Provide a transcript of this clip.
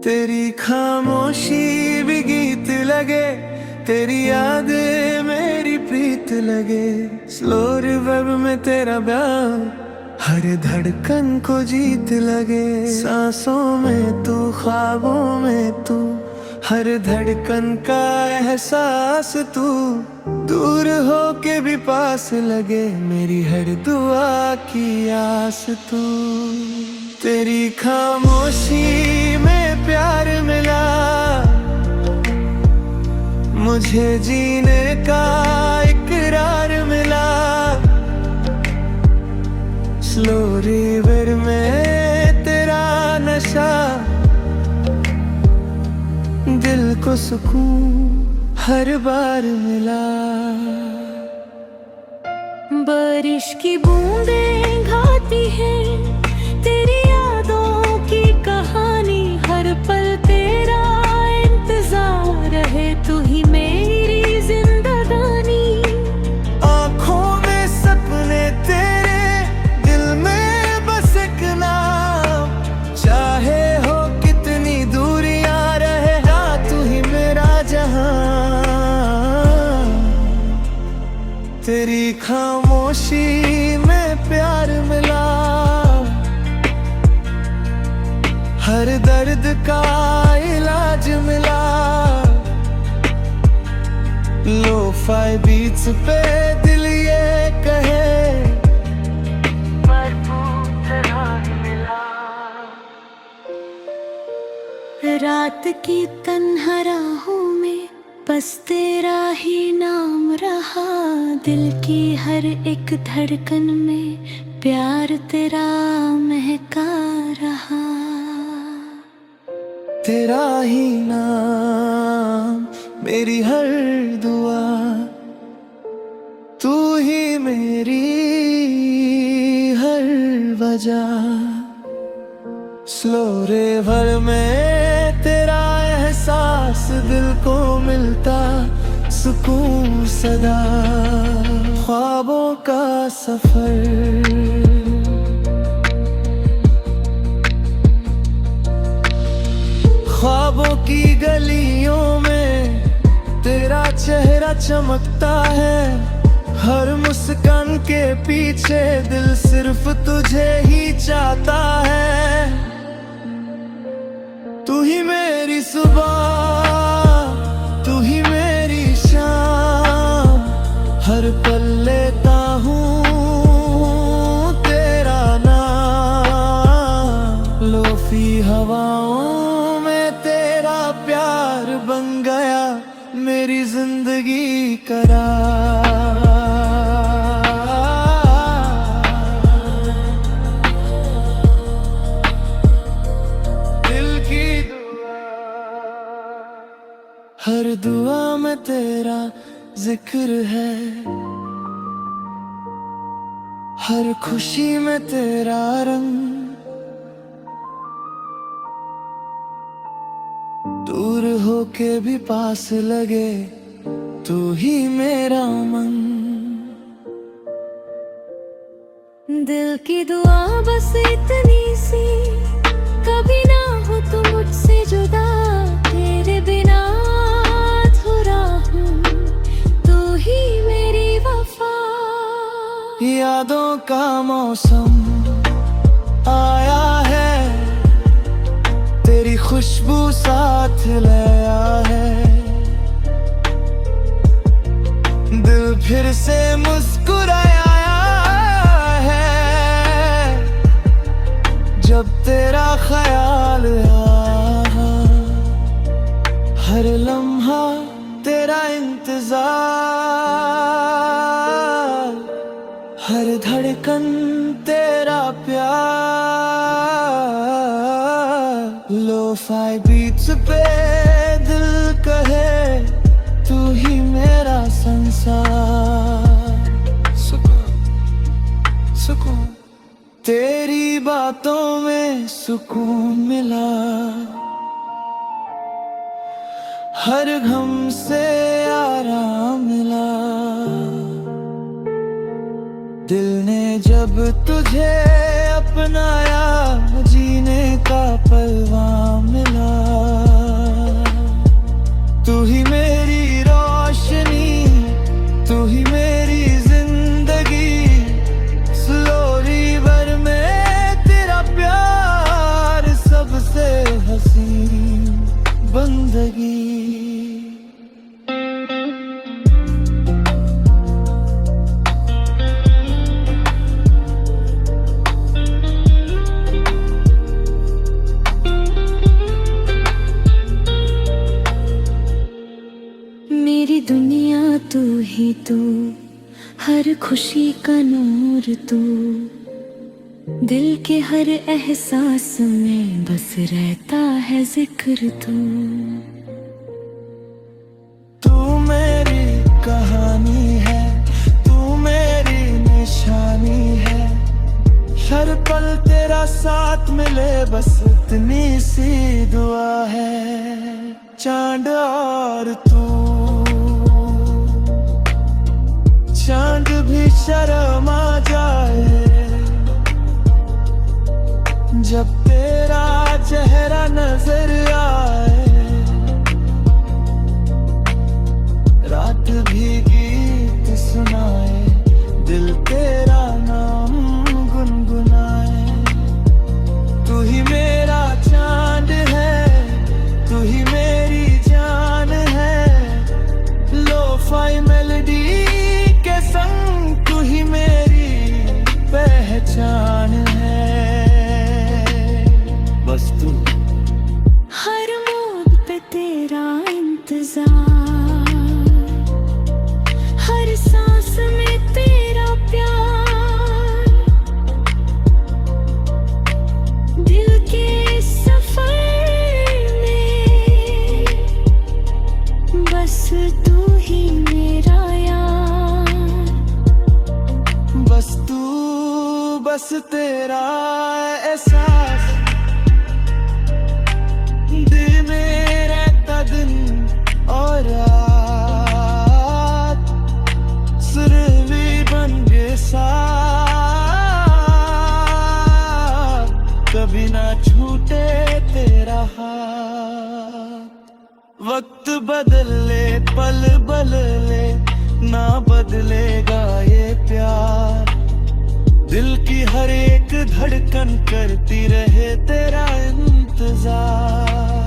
तेरी खामोशी भी गीत लगे, तेरी यादें मेरी प्रीत लगे। स्लो रिवर्ब में तेरा प्यार हर धड़कन को जीत लगे। सांसों में तू, ख्वाबों में तू, हर धड़कन का एहसास तू। दूर हो के भी पास लगे, मेरी हर दुआ की आस तू। तेरी खामोशी में प्यार मिला, मुझे जीने का इकरार मिला। स्लो रिवर में तेरा नशा, दिल को सुकून हर बार मिला। बारिश की बूंदें गाती हैं तेरी यादों की कहानी। हर पल तेरा इंतजार रहे, तू ही मेरी जिंदगानी। आँखों में सपने तेरे, दिल में बस एक नाम। चाहे हो कितनी दूरियां रहे, तू ही मेरा जहां। तेरी खामोशी में प्यार मिला, हर दर्द का इलाज मिला। लो-फाई बीट्स पे दिल ये कहे, भरपूर तरह मिला। रात की तन्हा राहों में बस तेरा ही नाम रहा। दिल की हर एक धड़कन में प्यार तेरा महका रहा। तेरा ही नाम मेरी हर दुआ, तू ही मेरी हर वजह। स्लो रिवर में तेरा एहसास, दिल को मिलता सुकून सदा। ख्वाबों का सफर, ख्वाबों की गलियों में तेरा चेहरा चमकता है। हर मुस्कान के पीछे दिल सिर्फ तुझे ही चाहता है। तू ही मेरी सुबह, तू ही मेरी शाम। हर पल लेता हूँ तेरा नाम। लोफी हवाओं में तेरा प्यार बन गया मेरी जिंदगी करार। हर दुआ में तेरा जिक्र है, हर खुशी में तेरा रंग। दूर होके भी पास लगे, तू ही मेरा मन। दिल की दुआ बस इतनी सी, कभी ना हो तू मुझसे जुदा। तेरे बिना यादों का मौसम आया है, तेरी खुशबू साथ लाया है। दिल फिर से मुस्कुराया है, जब तेरा ख्याल आया। हर लम्हा तेरा इंतजार, हर धड़कन तेरा प्यार। लो-फाई बीट्स पे दिल कहे, तू ही मेरा संसार। सुकून सुकून तेरी बातों में सुकून मिला। हर गम से आराम मिला। दिल ने जब तुझे अपनाया, जीने का पलवा मिला। दुनिया तू ही तू, हर खुशी का नूर तू, दिल के हर एहसास में बस रहता है जिक्र तू। तू मेरी कहानी है, तू मेरी निशानी है, हर पल तेरा साथ मिले बस इतनी सी दुआ है। चांद और तू, चांद भी शर्मा जाए जब तेरा चेहरा नजर आए, रात भी गीत सुनाए, दिल तेरा नाम गुनगुनाए। तू ही मेरा चांद है, तू ही मेरी जान है, लोफाई मेलोडी के संग तू ही मेरी पहचान है। बस तू, हर मोड़ पे तेरा इंतजार, हर सांस में तेरा प्यार, दिल के सफर में बस तू ही मेरा यार। बस तू, बस तेरा एहसास दिल में रहता दिन और रात, सुर भी बन गए साथ, कभी ना छूटे तेरा हाथ। वक्त बदले पल बदले ना बदलेगा ये प्यार, दिल की हर एक धड़कन करती रहे तेरा इंतजार।